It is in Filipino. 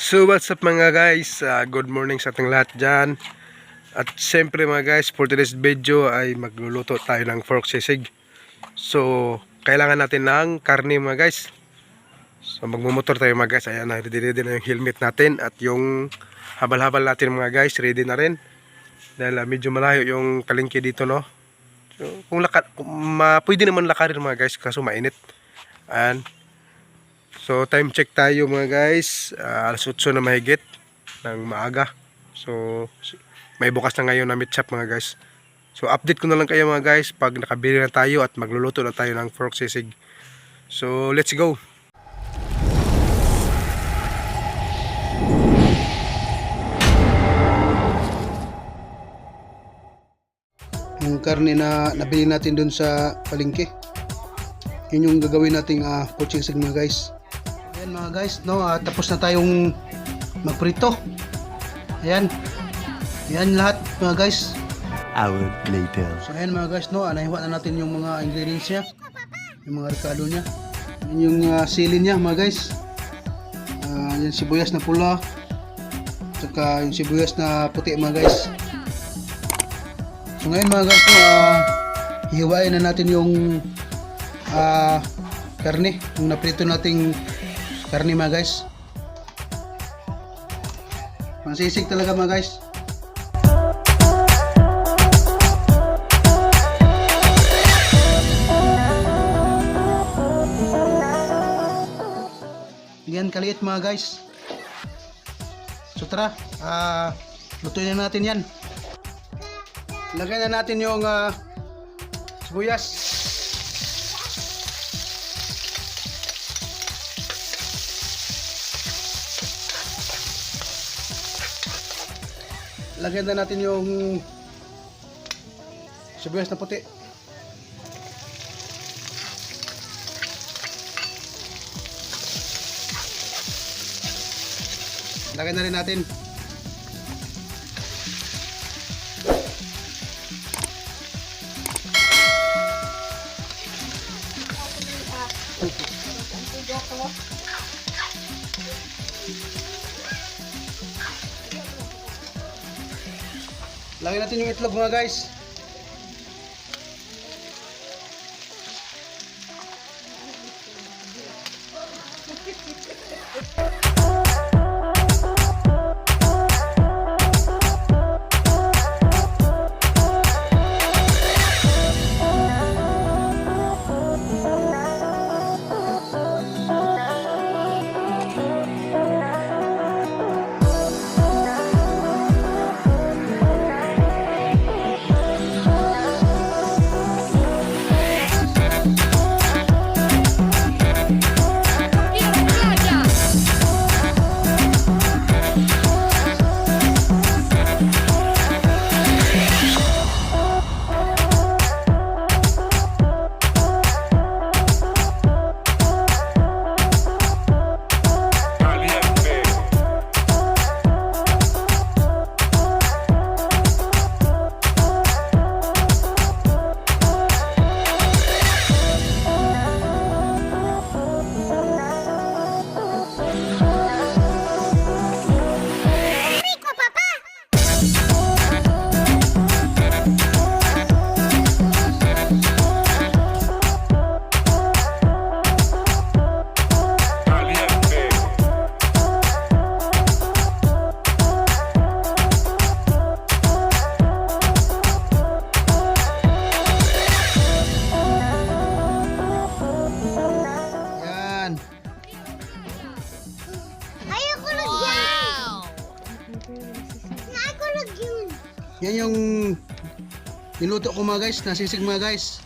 So what's up mga guys, good morning sa ating lahat dyan. At siyempre mga guys, for today's video ay magluluto tayo ng pork sisig. So kailangan natin ng karne mga guys. So magmumotor tayo mga guys. Ayan na, ready na yung helmet natin. At yung habal-habal natin mga guys, ready na rin. Dahil medyo malayo yung palengke dito, no. So pwede naman lakarin mga guys, kaso mainit. Ayan. So time check tayo mga guys, alas 8 na mahigit ng maaga. So may bukas na ngayon na meat shop mga guys. So update ko na lang kayo mga guys pag nakabili na tayo at magluluto na tayo ng pork sisig. So let's go. Yung karne na nabili natin dun sa palengke, yun yung gagawin nating pork sisig mga guys. Ayan mga guys, no, tapos na tayong magprito. Ayan lahat mga guys. Hour later. So ayan mga guys, no, nahiwa na natin yung mga ingredients niya, yung mga rekado niya. Yan yung sili niya mga guys. Yung sibuyas na pula, saka yung sibuyas na puti mga guys. So ngayon mga guys, no, hihiwain na natin yung karne, yung naprito nating karne mga guys. Pansisig talaga mga guys. Yan kaliit mga guys. So tara, lutuin na natin yan. Lagay na natin yung sibuyas. Lagyan na natin yung sibuyas na puti. Lagyan na rin natin. Lagyan natin yung itlog mga guys. Yan yung niluto ko mga guys, nasisig mga guys.